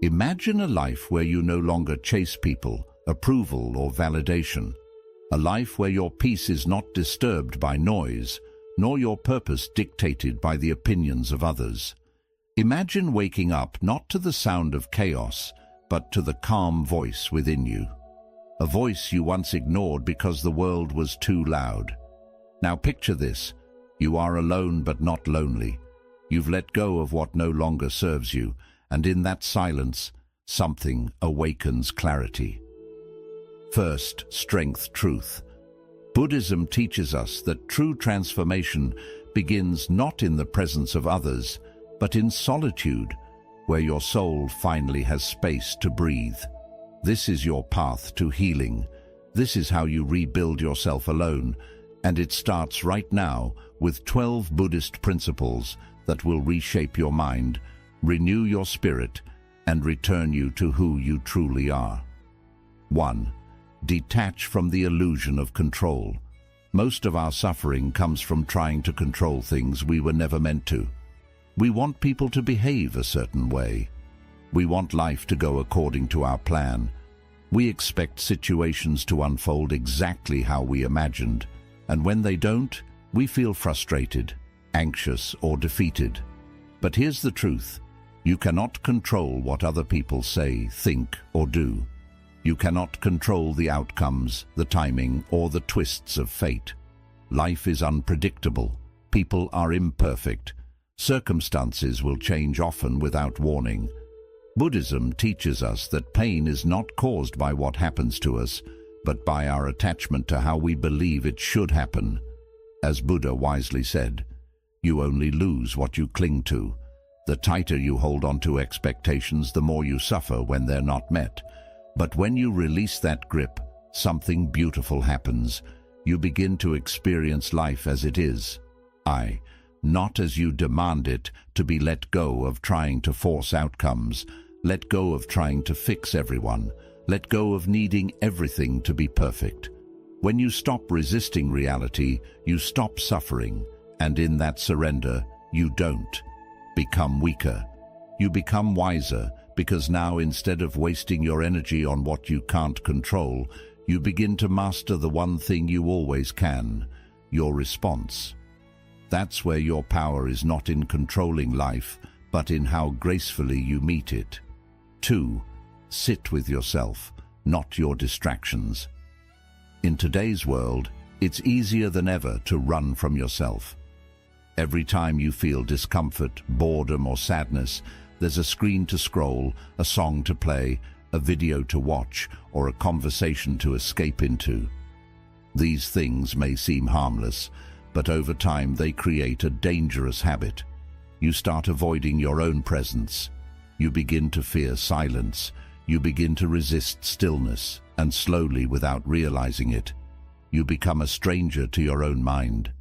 Imagine a life where you no longer chase people, approval, or validation. A life where your peace is not disturbed by noise, nor your purpose dictated by the opinions of others. Imagine waking up not to the sound of chaos, but to the calm voice within you. A voice you once ignored because the world was too loud. Now picture this. You are alone but not lonely. You've let go of what no longer serves you, and in that silence, something awakens clarity. First, strength, truth. Buddhism teaches us that true transformation begins not in the presence of others, but in solitude, where your soul finally has space to breathe. This is your path to healing. This is how you rebuild yourself alone, and it starts right now with 12 Buddhist principles that will reshape your mind, renew your spirit, and return you to who you truly are. 1. Detach from the illusion of control. Most of our suffering comes from trying to control things we were never meant to. We want people to behave a certain way. We want life to go according to our plan. We expect situations to unfold exactly how we imagined, and when they don't, we feel frustrated, anxious, or defeated. But here's the truth. You cannot control what other people say, think, or do. You cannot control the outcomes, the timing, or the twists of fate. Life is unpredictable. People are imperfect. Circumstances will change often without warning. Buddhism teaches us that pain is not caused by what happens to us, but by our attachment to how we believe it should happen. As Buddha wisely said, you only lose what you cling to. The tighter you hold on to expectations, the more you suffer when they're not met. But when you release that grip, something beautiful happens. You begin to experience life as it is. Not as you demand it, to be let go of trying to force outcomes, let go of trying to fix everyone, let go of needing everything to be perfect. When you stop resisting reality, you stop suffering, and in that surrender, you don't become weaker. You become wiser, because now instead of wasting your energy on what you can't control, you begin to master the one thing you always can, your response. That's where your power is not in controlling life, but in how gracefully you meet it. 2. Sit with yourself, not your distractions. In today's world, it's easier than ever to run from yourself. Every time you feel discomfort, boredom, or sadness, there's a screen to scroll, a song to play, a video to watch, or a conversation to escape into. These things may seem harmless, but over time they create a dangerous habit. You start avoiding your own presence. You begin to fear silence. You begin to resist stillness, and slowly, without realizing it, you become a stranger to your own mind.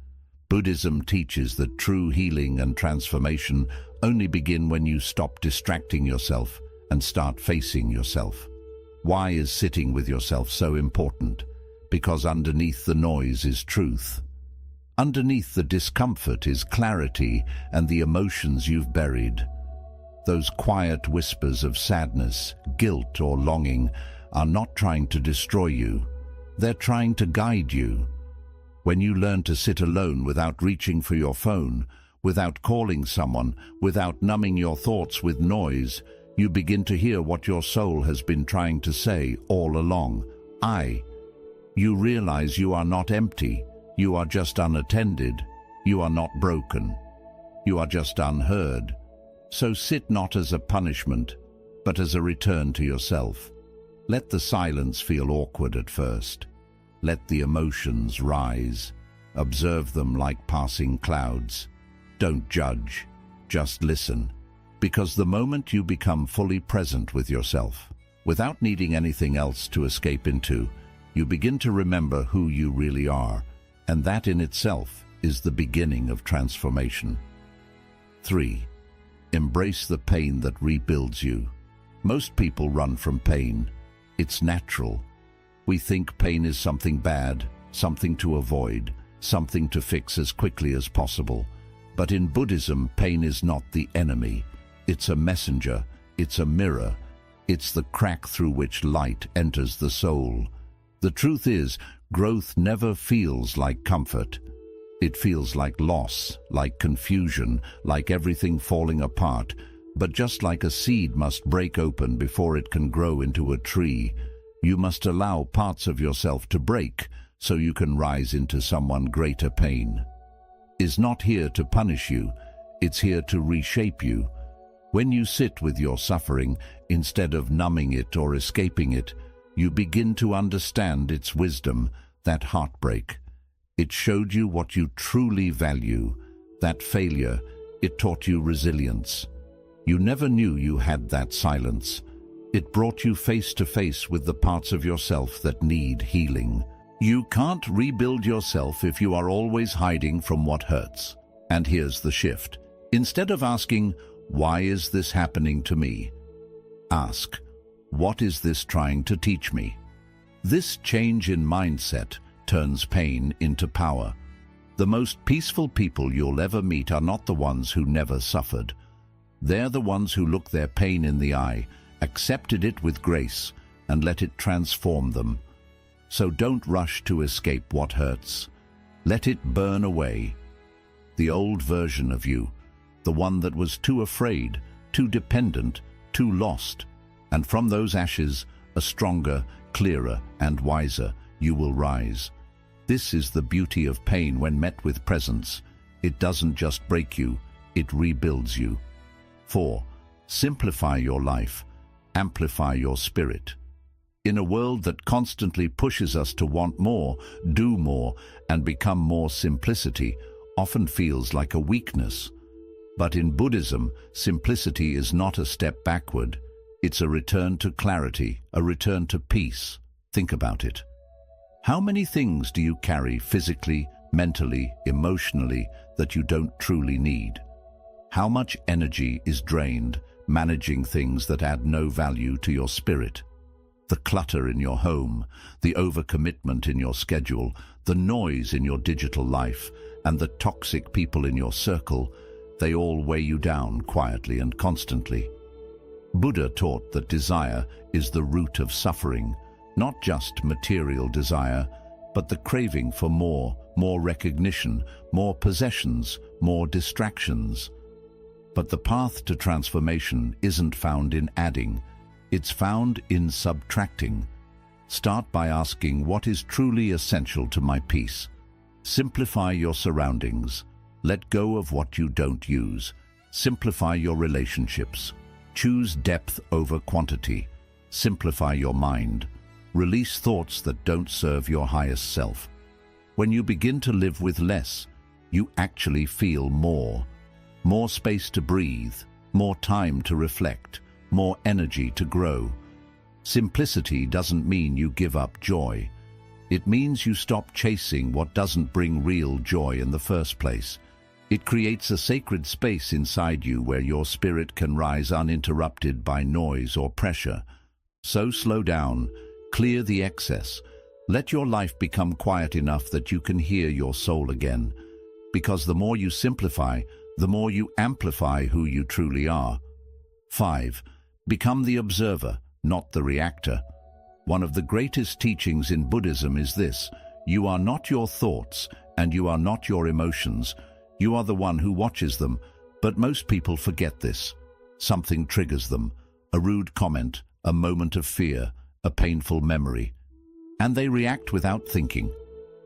Buddhism teaches that true healing and transformation only begin when you stop distracting yourself and start facing yourself. Why is sitting with yourself so important? Because underneath the noise is truth. Underneath the discomfort is clarity and the emotions you've buried. Those quiet whispers of sadness, guilt, or longing are not trying to destroy you. They're trying to guide you. When you learn to sit alone without reaching for your phone, without calling someone, without numbing your thoughts with noise, you begin to hear what your soul has been trying to say all along. You realize you are not empty. You are just unattended. You are not broken. You are just unheard. So sit not as a punishment, but as a return to yourself. Let the silence feel awkward at first. Let the emotions rise. Observe them like passing clouds. Don't judge. Just listen. Because the moment you become fully present with yourself, without needing anything else to escape into, you begin to remember who you really are, and that in itself is the beginning of transformation. 3. Embrace the pain that rebuilds you. Most people run from pain. It's natural. We think pain is something bad, something to avoid, something to fix as quickly as possible. But in Buddhism, pain is not the enemy. It's a messenger, it's a mirror, It's the crack through which light enters the soul. The truth is, growth never feels like comfort. It feels like loss, like confusion, like everything falling apart. But just like a seed must break open before it can grow into a tree, you must allow parts of yourself to break so you can rise into someone greater. Pain is not here to punish you, it's here to reshape you. When you sit with your suffering, instead of numbing it or escaping it, you begin to understand its wisdom. That heartbreak, it showed you what you truly value. That failure, it taught you resilience. You never knew you had that silence. It brought you face to face with the parts of yourself that need healing. You can't rebuild yourself if you are always hiding from what hurts. And here's the shift. Instead of asking, "Why is this happening to me?" ask, "What is this trying to teach me?" This change in mindset turns pain into power. The most peaceful people you'll ever meet are not the ones who never suffered. They're the ones who looked their pain in the eye, accepted it with grace, and let it transform them. So don't rush to escape what hurts. Let it burn away. The old version of you, the one that was too afraid, too dependent, too lost. And from those ashes, a stronger, clearer, and wiser, you will rise. This is the beauty of pain when met with presence. It doesn't just break you, it rebuilds you. 4. Simplify your life. Amplify your spirit. In a world that constantly pushes us to want more, do more, and become more, simplicity often feels like a weakness. But in Buddhism, simplicity is not a step backward. It's a return to clarity, a return to peace. Think about it. How many things do you carry physically, mentally, emotionally that you don't truly need? How much energy is drained managing things that add no value to your spirit? The clutter in your home, the overcommitment in your schedule, the noise in your digital life, and the toxic people in your circle, they all weigh you down quietly and constantly. Buddha taught that desire is the root of suffering, not just material desire, but the craving for more recognition, more possessions, more distractions. But the path to transformation isn't found in adding, it's found in subtracting. Start by asking, what is truly essential to my peace? Simplify your surroundings. Let go of what you don't use. Simplify your relationships. Choose depth over quantity. Simplify your mind. Release thoughts that don't serve your highest self. When you begin to live with less, you actually feel more. More space to breathe, more time to reflect, more energy to grow. Simplicity doesn't mean you give up joy. It means you stop chasing what doesn't bring real joy in the first place. It creates a sacred space inside you where your spirit can rise uninterrupted by noise or pressure. So slow down, clear the excess. Let your life become quiet enough that you can hear your soul again. Because the more you simplify, the more you amplify who you truly are. 5. Become the observer, not the reactor. One of the greatest teachings in Buddhism is this: you are not your thoughts, and you are not your emotions. You are the one who watches them, but most people forget this. Something triggers them, a rude comment, a moment of fear, a painful memory, and they react without thinking.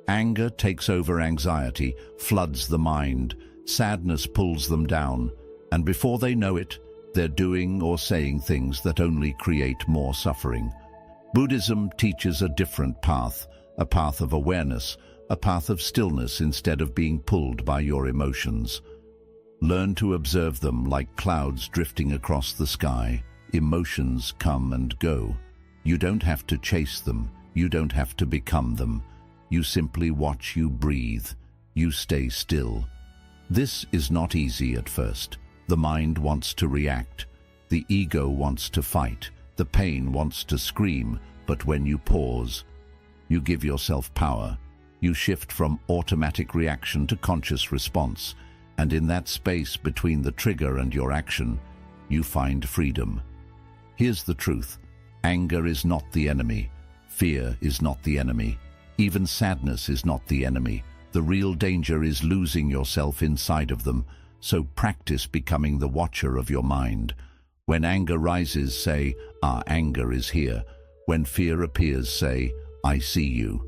Anger takes over anxiety, floods the mind, sadness pulls them down, and before they know it, they're doing or saying things that only create more suffering. Buddhism teaches a different path, a path of awareness, a path of stillness instead of being pulled by your emotions. Learn to observe them like clouds drifting across the sky. Emotions come and go. You don't have to chase them. You don't have to become them. You simply watch, you breathe, you stay still. This is not easy at first. The mind wants to react. The ego wants to fight. The pain wants to scream. But when you pause, you give yourself power. You shift from automatic reaction to conscious response. And in that space between the trigger and your action, you find freedom. Here's the truth. Anger is not the enemy. Fear is not the enemy. Even sadness is not the enemy. The real danger is losing yourself inside of them, so practice becoming the watcher of your mind. When anger rises, say, "Our anger is here." When fear appears, say, "I see you."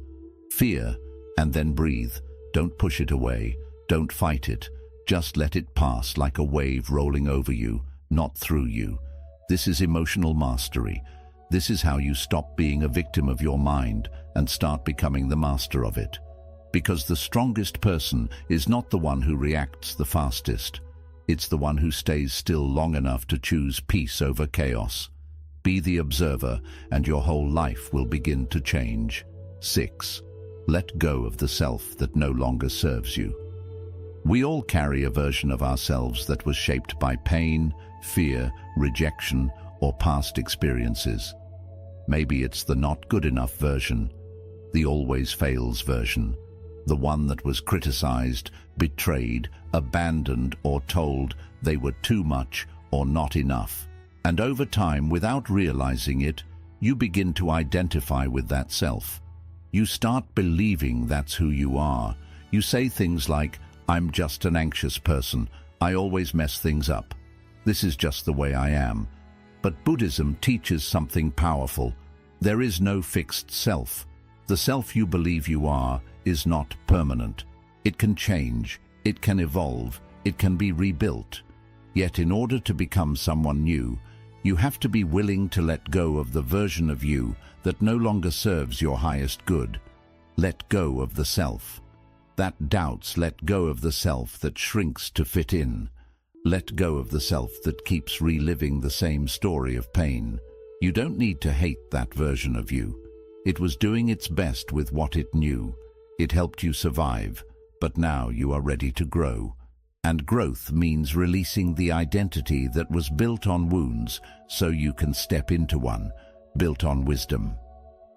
Fear, and then breathe. Don't push it away. Don't fight it. Just let it pass like a wave rolling over you, not through you. This is emotional mastery. This is how you stop being a victim of your mind and start becoming the master of it. Because the strongest person is not the one who reacts the fastest. It's the one who stays still long enough to choose peace over chaos. Be the observer, and your whole life will begin to change. 6. Let go of the self that no longer serves you. We all carry a version of ourselves that was shaped by pain, fear, rejection, or past experiences. Maybe it's the not good enough version, the always fails version, the one that was criticized, betrayed, abandoned, or told they were too much or not enough. And over time, without realizing it, you begin to identify with that self. You start believing that's who you are. You say things like, "I'm just an anxious person. I always mess things up. This is just the way I am." But Buddhism teaches something powerful. There is no fixed self. The self you believe you are is not permanent. It can change, it can evolve, it can be rebuilt. Yet in order to become someone new, you have to be willing to let go of the version of you that no longer serves your highest good. Let go of the self that doubts, let go of the self that shrinks to fit in. Let go of the self that keeps reliving the same story of pain. You don't need to hate that version of you. It was doing its best with what it knew. It helped you survive, but now you are ready to grow. And growth means releasing the identity that was built on wounds so you can step into one, built on wisdom.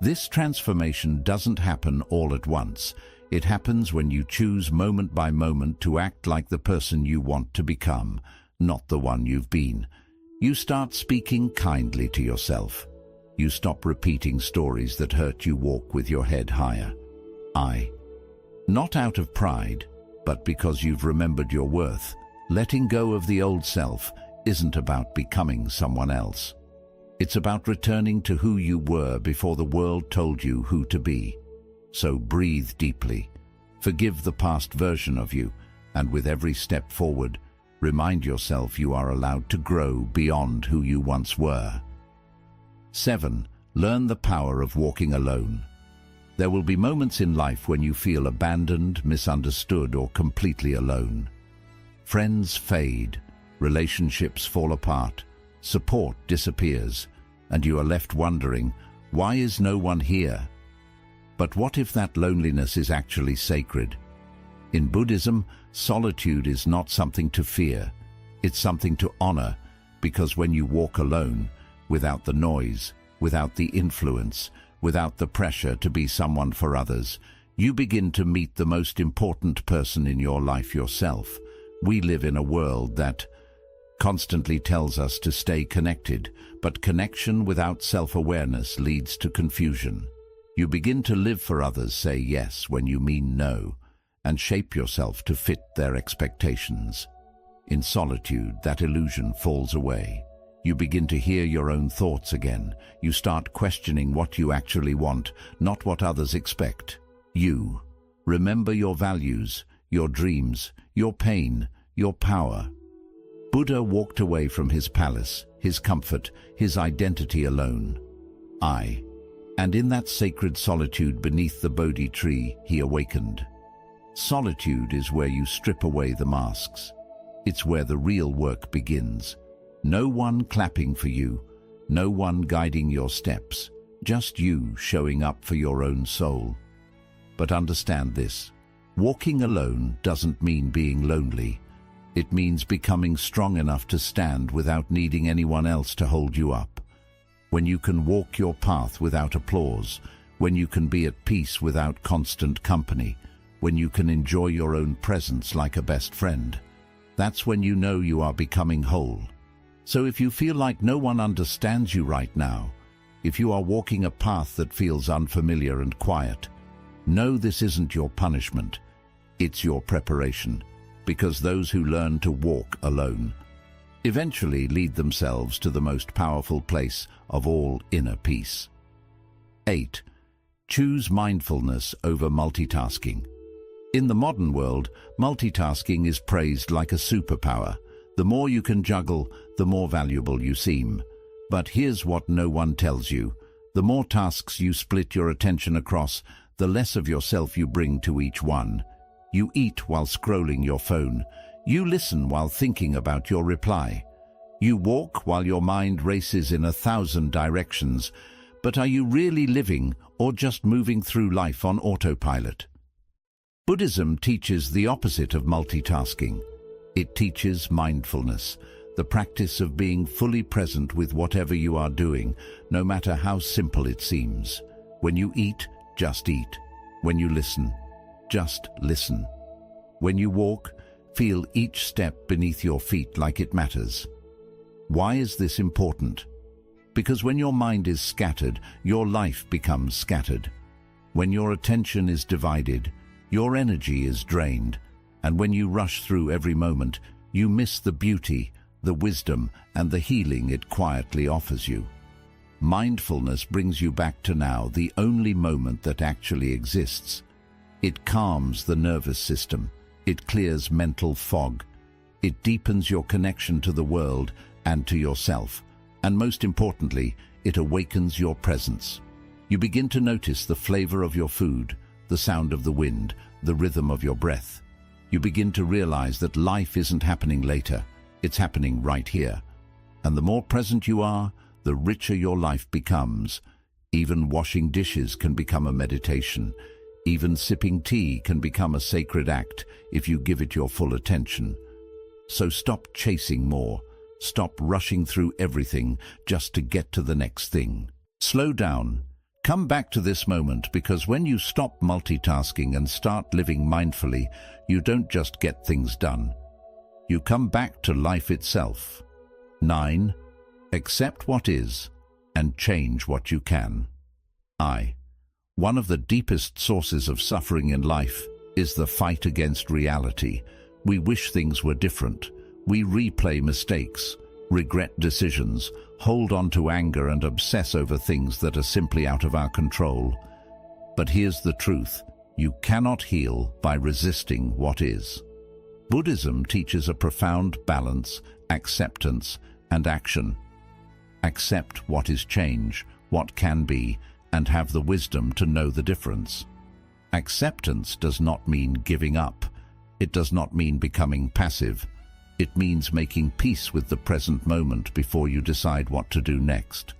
This transformation doesn't happen all at once. It happens when you choose moment by moment to act like the person you want to become, not the one you've been. You start speaking kindly to yourself. You stop repeating stories that hurt you. Walk with your head higher. Not out of pride, but because you've remembered your worth. Letting go of the old self isn't about becoming someone else. It's about returning to who you were before the world told you who to be. So breathe deeply. Forgive the past version of you, and with every step forward, remind yourself you are allowed to grow beyond who you once were. 7. Learn the power of walking alone. There will be moments in life when you feel abandoned, misunderstood, or completely alone. Friends fade, relationships fall apart, support disappears, and you are left wondering, why is no one here? But what if that loneliness is actually sacred? In Buddhism, solitude is not something to fear. It's something to honor, because when you walk alone, without the noise, without the influence, without the pressure to be someone for others, you begin to meet the most important person in your life, yourself. We live in a world that constantly tells us to stay connected, but connection without self-awareness leads to confusion. You begin to live for others, say yes when you mean no, and shape yourself to fit their expectations. In solitude, that illusion falls away. You begin to hear your own thoughts again. You start questioning what you actually want, not what others expect. You remember your values, your dreams, your pain, your power. Buddha walked away from his palace, his comfort, his identity alone. And in that sacred solitude beneath the Bodhi tree, he awakened. Solitude is where you strip away the masks. It's where the real work begins. No one clapping for you, no one guiding your steps, just you showing up for your own soul. But understand this, walking alone doesn't mean being lonely. It means becoming strong enough to stand without needing anyone else to hold you up. When you can walk your path without applause, when you can be at peace without constant company, when you can enjoy your own presence like a best friend, that's when you know you are becoming whole. So if you feel like no one understands you right now, if you are walking a path that feels unfamiliar and quiet, know this isn't your punishment. It's your preparation, because those who learn to walk alone eventually lead themselves to the most powerful place of all inner peace. 8. Choose mindfulness over multitasking. In the modern world, multitasking is praised like a superpower. The more you can juggle, the more valuable you seem. But here's what no one tells you. The more tasks you split your attention across, the less of yourself you bring to each one. You eat while scrolling your phone. You listen while thinking about your reply. You walk while your mind races in 1,000 directions. But are you really living or just moving through life on autopilot? Buddhism teaches the opposite of multitasking. It teaches mindfulness, the practice of being fully present with whatever you are doing, no matter how simple it seems. When you eat, just eat. When you listen, just listen. When you walk, feel each step beneath your feet like it matters. Why is this important? Because when your mind is scattered, your life becomes scattered. When your attention is divided, your energy is drained. And when you rush through every moment, you miss the beauty, the wisdom, and the healing it quietly offers you. Mindfulness brings you back to now, the only moment that actually exists. It calms the nervous system. It clears mental fog. It deepens your connection to the world and to yourself. And most importantly, it awakens your presence. You begin to notice the flavor of your food, the sound of the wind, the rhythm of your breath. You begin to realize that life isn't happening later, it's happening right here. And the more present you are, the richer your life becomes. Even washing dishes can become a meditation. Even sipping tea can become a sacred act if you give it your full attention. So stop chasing more. Stop rushing through everything just to get to the next thing. Slow down. Come back to this moment, because when you stop multitasking and start living mindfully, you don't just get things done. You come back to life itself. 9. Accept what is and change what you can. One of the deepest sources of suffering in life is the fight against reality. We wish things were different. We replay mistakes, regret decisions, hold on to anger and obsess over things that are simply out of our control. But here's the truth. You cannot heal by resisting what is. Buddhism teaches a profound balance, acceptance, and action. Accept what is change, what can be, and have the wisdom to know the difference. Acceptance does not mean giving up. It does not mean becoming passive. It means making peace with the present moment before you decide what to do next.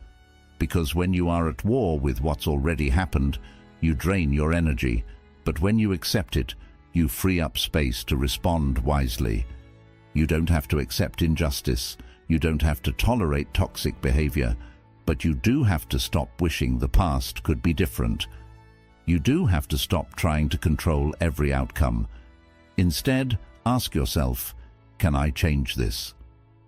Because when you are at war with what's already happened, you drain your energy, but when you accept it, you free up space to respond wisely. You don't have to accept injustice, you don't have to tolerate toxic behavior, but you do have to stop wishing the past could be different. You do have to stop trying to control every outcome. Instead, ask yourself, can I change this?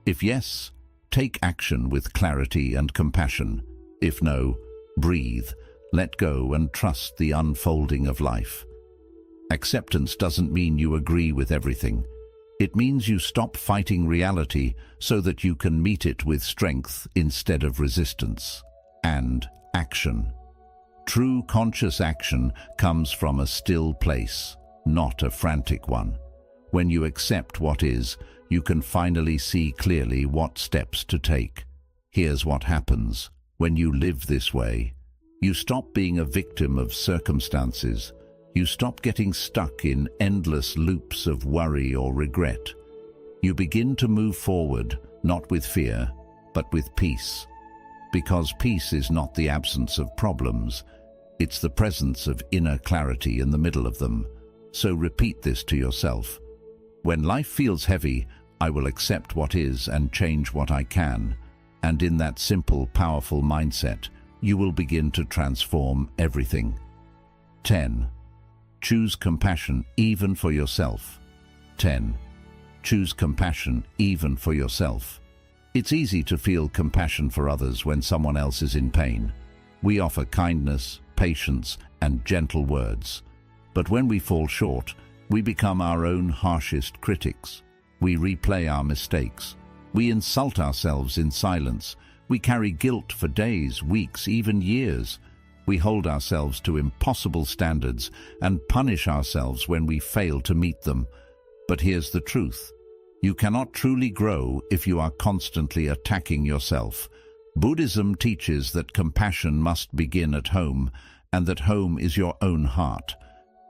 If yes, take action with clarity and compassion. If no, breathe, let go and trust the unfolding of life. Acceptance doesn't mean you agree with everything. It means you stop fighting reality so that you can meet it with strength instead of resistance. And action. True conscious action comes from a still place, not a frantic one. When you accept what is, you can finally see clearly what steps to take. Here's what happens. When you live this way, you stop being a victim of circumstances. You stop getting stuck in endless loops of worry or regret. You begin to move forward, not with fear, but with peace. Because peace is not the absence of problems, it's the presence of inner clarity in the middle of them. So repeat this to yourself. When life feels heavy, I will accept what is and change what I can. And in that simple, powerful mindset, you will begin to transform everything. 10. Choose compassion even for yourself. 10. Choose compassion even for yourself. It's easy to feel compassion for others when someone else is in pain. We offer kindness, patience, and gentle words. But when we fall short, we become our own harshest critics. We replay our mistakes. We insult ourselves in silence. We carry guilt for days, weeks, even years. We hold ourselves to impossible standards and punish ourselves when we fail to meet them. But here's the truth. You cannot truly grow if you are constantly attacking yourself. Buddhism teaches that compassion must begin at home, and that home is your own heart.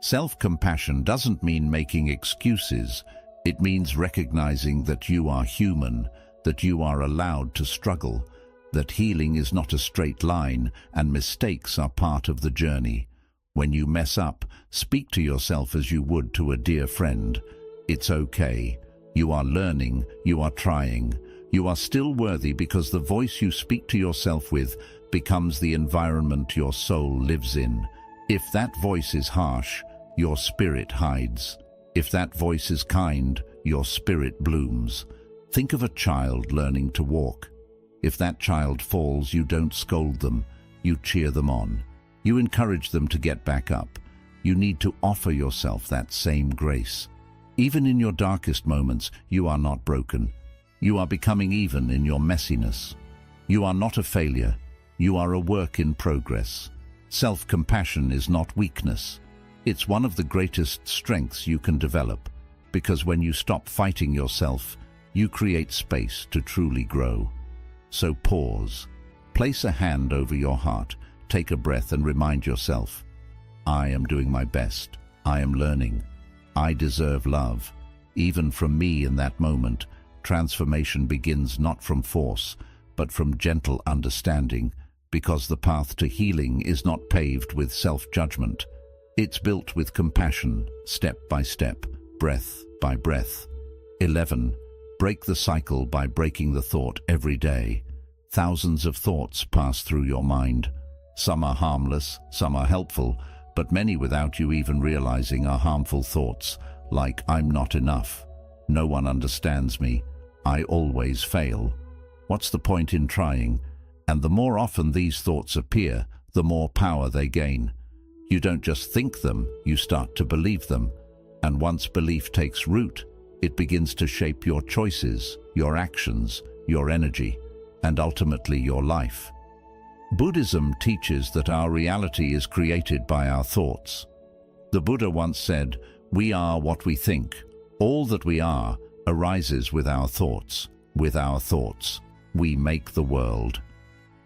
Self-compassion doesn't mean making excuses. It means recognizing that you are human, that you are allowed to struggle, that healing is not a straight line and mistakes are part of the journey. When you mess up, speak to yourself as you would to a dear friend. It's okay. You are learning, you are trying. You are still worthy because the voice you speak to yourself with becomes the environment your soul lives in. If that voice is harsh, your spirit hides. If that voice is kind, your spirit blooms. Think of a child learning to walk. If that child falls, you don't scold them. You cheer them on. You encourage them to get back up. You need to offer yourself that same grace. Even in your darkest moments, you are not broken. You are becoming even in your messiness. You are not a failure. You are a work in progress. Self-compassion is not weakness. It's one of the greatest strengths you can develop, because when you stop fighting yourself, you create space to truly grow. So pause. Place a hand over your heart, take a breath and remind yourself, I am doing my best. I am learning. I deserve love. Even from me in that moment, transformation begins not from force, but from gentle understanding, because the path to healing is not paved with self-judgment. It's built with compassion, step by step, breath by breath. 11. Break the cycle by breaking the thought every day. Thousands of thoughts pass through your mind. Some are harmless, some are helpful, but many without you even realizing are harmful thoughts, like I'm not enough, no one understands me, I always fail. What's the point in trying? And the more often these thoughts appear, the more power they gain. You don't just think them, you start to believe them. And once belief takes root, it begins to shape your choices, your actions, your energy, and ultimately your life. Buddhism teaches that our reality is created by our thoughts. The Buddha once said, "We are what we think. All that we are arises with our thoughts. With our thoughts, we make the world."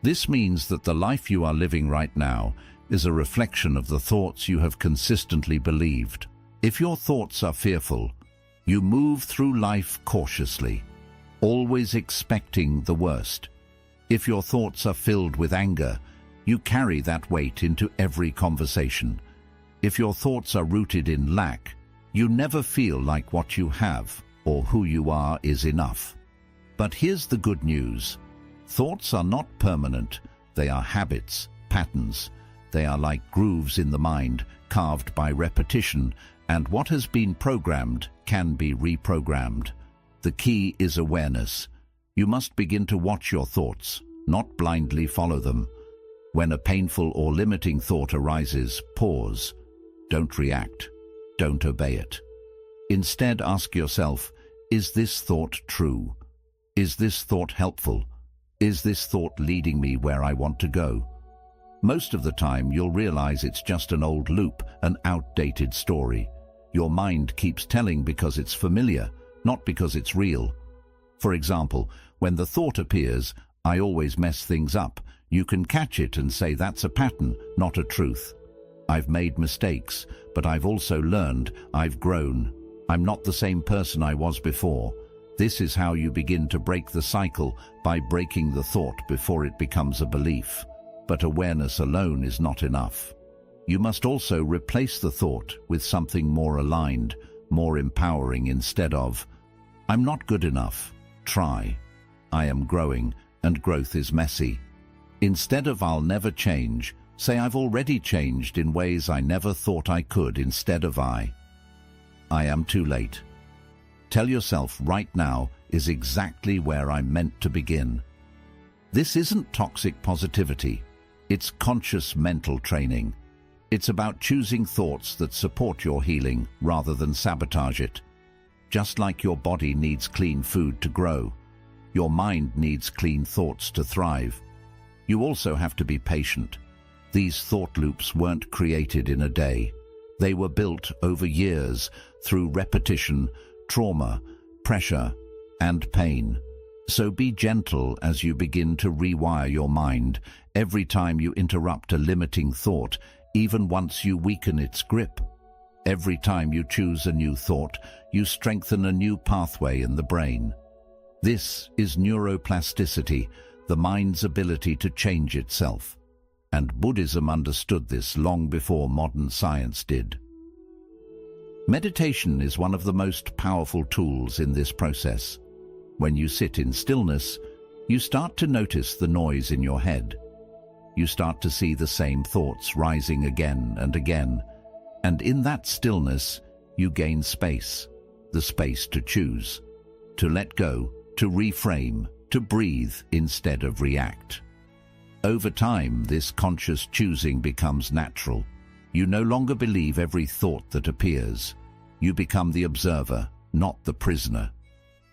This means that the life you are living right now is a reflection of the thoughts you have consistently believed. If your thoughts are fearful, you move through life cautiously, always expecting the worst. If your thoughts are filled with anger, you carry that weight into every conversation. If your thoughts are rooted in lack, you never feel like what you have or who you are is enough. But here's the good news. Thoughts are not permanent. They are habits, patterns. They are like grooves in the mind, carved by repetition, and what has been programmed can be reprogrammed. The key is awareness. You must begin to watch your thoughts, not blindly follow them. When a painful or limiting thought arises, pause. Don't react. Don't obey it. Instead, ask yourself, is this thought true? Is this thought helpful? Is this thought leading me where I want to go? Most of the time, you'll realize it's just an old loop, an outdated story. Your mind keeps telling because it's familiar, not because it's real. For example, when the thought appears, "I always mess things up," you can catch it and say that's a pattern, not a truth. I've made mistakes, but I've also learned, I've grown. I'm not the same person I was before. This is how you begin to break the cycle, by breaking the thought before it becomes a belief. But awareness alone is not enough. You must also replace the thought with something more aligned, more empowering instead of, "I'm not good enough." Try, "I am growing, and growth is messy." Instead of "I'll never change," say "I've already changed in ways I never thought I could." Instead of I am too late. Tell yourself right now, is exactly where I'm meant to begin. This isn't toxic positivity. It's conscious mental training. It's about choosing thoughts that support your healing rather than sabotage it. Just like your body needs clean food to grow, your mind needs clean thoughts to thrive. You also have to be patient. These thought loops weren't created in a day. They were built over years through repetition, trauma, pressure, and pain. So be gentle as you begin to rewire your mind. Every time you interrupt a limiting thought, even once you weaken its grip. Every time you choose a new thought, you strengthen a new pathway in the brain. This is neuroplasticity, the mind's ability to change itself. And Buddhism understood this long before modern science did. Meditation is one of the most powerful tools in this process. When you sit in stillness, you start to notice the noise in your head. You start to see the same thoughts rising again and again. And in that stillness, you gain space, the space to choose, to let go, to reframe, to breathe instead of react. Over time, this conscious choosing becomes natural. You no longer believe every thought that appears. You become the observer, not the prisoner.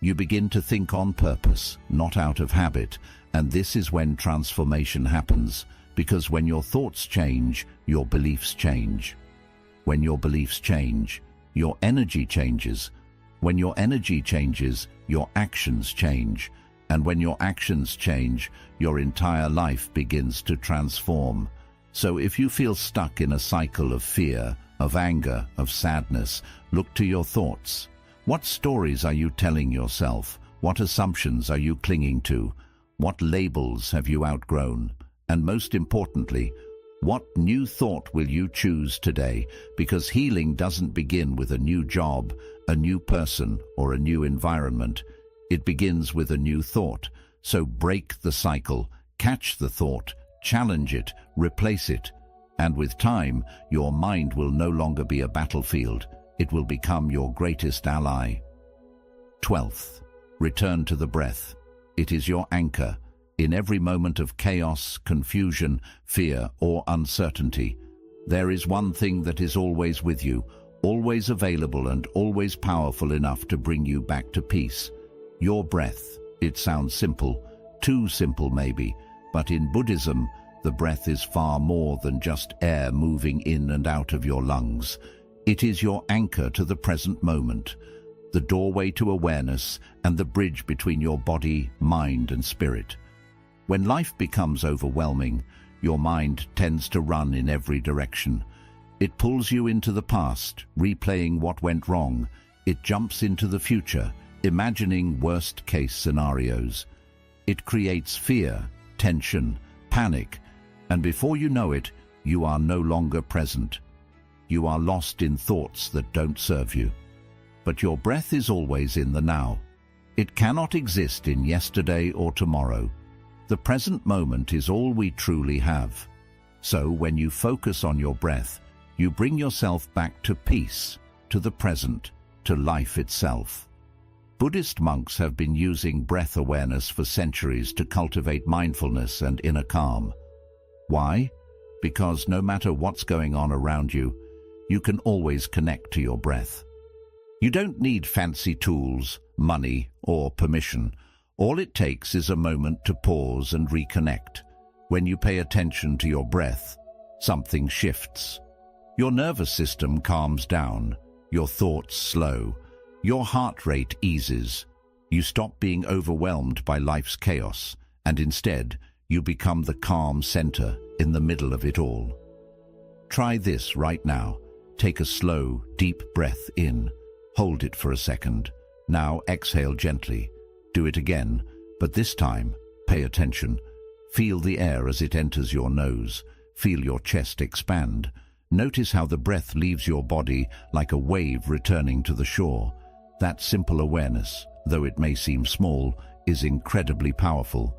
You begin to think on purpose, not out of habit, and this is when transformation happens, because when your thoughts change, your beliefs change. When your beliefs change, your energy changes. When your energy changes, your actions change. And when your actions change, your entire life begins to transform. So if you feel stuck in a cycle of fear, of anger, of sadness, look to your thoughts. What stories are you telling yourself? What assumptions are you clinging to? What labels have you outgrown? And most importantly, what new thought will you choose today? Because healing doesn't begin with a new job, a new person, or a new environment. It begins with a new thought. So break the cycle, catch the thought, challenge it, replace it. And with time, your mind will no longer be a battlefield. It will become your greatest ally. 12th, return to the breath. It is your anchor. In every moment of chaos, confusion, fear, or uncertainty, there is one thing that is always with you, always available and always powerful enough to bring you back to peace. Your breath. It sounds simple, too simple maybe, but in Buddhism, the breath is far more than just air moving in and out of your lungs. It is your anchor to the present moment, the doorway to awareness and the bridge between your body, mind, and spirit. When life becomes overwhelming, your mind tends to run in every direction. It pulls you into the past, replaying what went wrong. It jumps into the future, imagining worst-case scenarios. It creates fear, tension, panic, and before you know it, you are no longer present. You are lost in thoughts that don't serve you. But your breath is always in the now. It cannot exist in yesterday or tomorrow. The present moment is all we truly have. So when you focus on your breath, you bring yourself back to peace, to the present, to life itself. Buddhist monks have been using breath awareness for centuries to cultivate mindfulness and inner calm. Why? Because no matter what's going on around you, you can always connect to your breath. You don't need fancy tools, money, or permission. All it takes is a moment to pause and reconnect. When you pay attention to your breath, something shifts. Your nervous system calms down, your thoughts slow, your heart rate eases. You stop being overwhelmed by life's chaos, and instead, you become the calm center in the middle of it all. Try this right now. Take a slow, deep breath in. Hold it for a second. Now exhale gently. Do it again, but this time, pay attention. Feel the air as it enters your nose. Feel your chest expand. Notice how the breath leaves your body like a wave returning to the shore. That simple awareness, though it may seem small, is incredibly powerful.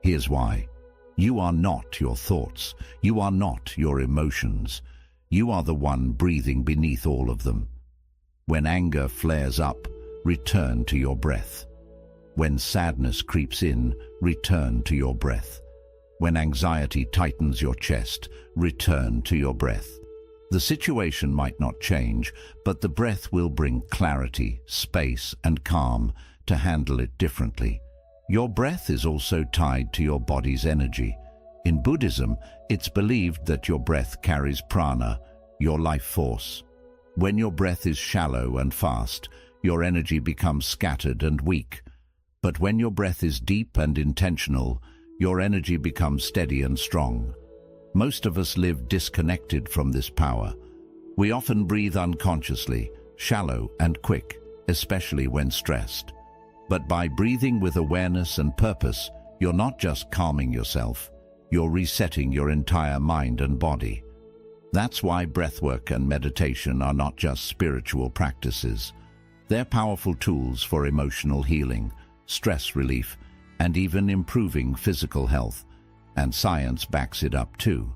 Here's why. You are not your thoughts. You are not your emotions. You are the one breathing beneath all of them. When anger flares up, return to your breath. When sadness creeps in, return to your breath. When anxiety tightens your chest, return to your breath. The situation might not change, but the breath will bring clarity, space, and calm to handle it differently. Your breath is also tied to your body's energy. In Buddhism, it's believed that your breath carries prana, your life force. When your breath is shallow and fast, your energy becomes scattered and weak. But when your breath is deep and intentional, your energy becomes steady and strong. Most of us live disconnected from this power. We often breathe unconsciously, shallow and quick, especially when stressed. But by breathing with awareness and purpose, you're not just calming yourself, you're resetting your entire mind and body. That's why breathwork and meditation are not just spiritual practices. They're powerful tools for emotional healing, stress relief, and even improving physical health. And science backs it up too.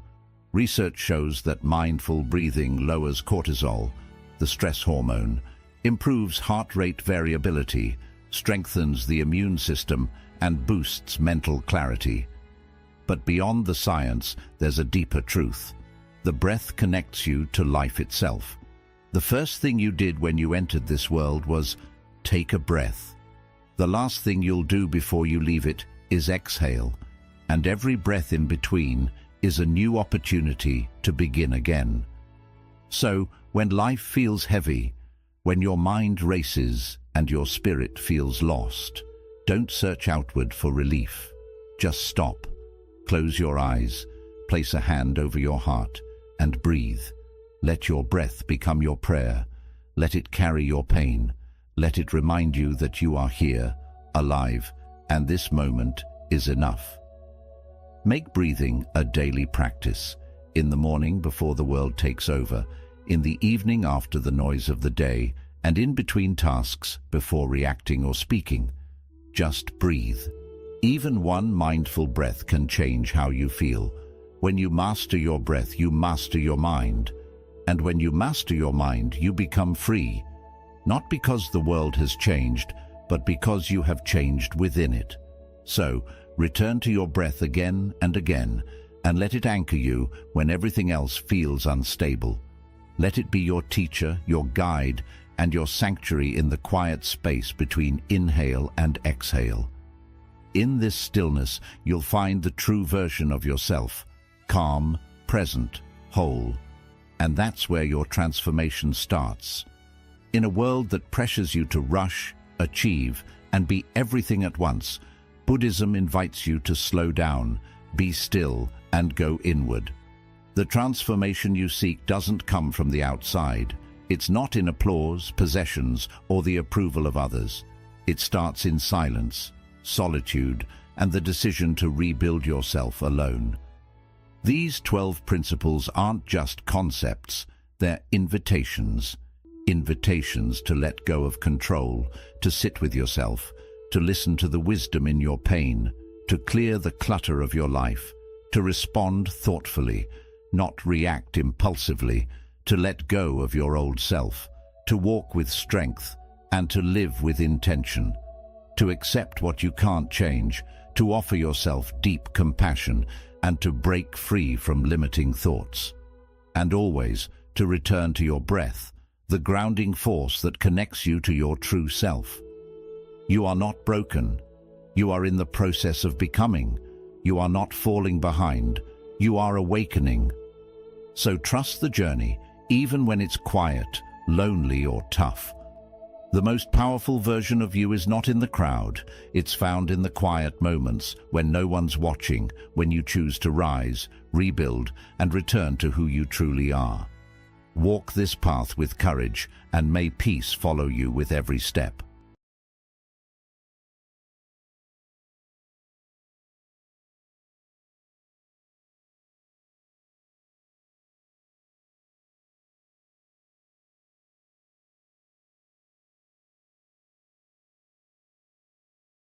Research shows that mindful breathing lowers cortisol, the stress hormone, improves heart rate variability, strengthens the immune system, and boosts mental clarity. But beyond the science, there's a deeper truth. The breath connects you to life itself. The first thing you did when you entered this world was take a breath. The last thing you'll do before you leave it is exhale. And every breath in between is a new opportunity to begin again. So, when life feels heavy, when your mind races and your spirit feels lost, don't search outward for relief. Just stop, close your eyes, place a hand over your heart, and breathe. Let your breath become your prayer. Let it carry your pain. Let it remind you that you are here, alive, and this moment is enough. Make breathing a daily practice, in the morning before the world takes over, in the evening after the noise of the day, and in between tasks before reacting or speaking. Just breathe. Even one mindful breath can change how you feel. When you master your breath, you master your mind. And when you master your mind, you become free. Not because the world has changed, but because you have changed within it. So, return to your breath again and again, and let it anchor you when everything else feels unstable. Let it be your teacher, your guide, and your sanctuary in the quiet space between inhale and exhale. In this stillness, you'll find the true version of yourself, calm, present, whole. And that's where your transformation starts. In a world that pressures you to rush, achieve, and be everything at once, Buddhism invites you to slow down, be still, and go inward. The transformation you seek doesn't come from the outside. It's not in applause, possessions, or the approval of others. It starts in silence, solitude, and the decision to rebuild yourself alone. These 12 principles aren't just concepts, they're invitations. Invitations to let go of control, to sit with yourself, to listen to the wisdom in your pain, to clear the clutter of your life, to respond thoughtfully, not react impulsively, to let go of your old self, to walk with strength, and to live with intention, to accept what you can't change, to offer yourself deep compassion, and to break free from limiting thoughts. And always to return to your breath, the grounding force that connects you to your true self. You are not broken. You are in the process of becoming. You are not falling behind. You are awakening. So trust the journey, even when it's quiet, lonely, or tough. The most powerful version of you is not in the crowd. It's found in the quiet moments when no one's watching, when you choose to rise, rebuild, and return to who you truly are. Walk this path with courage, and may peace follow you with every step.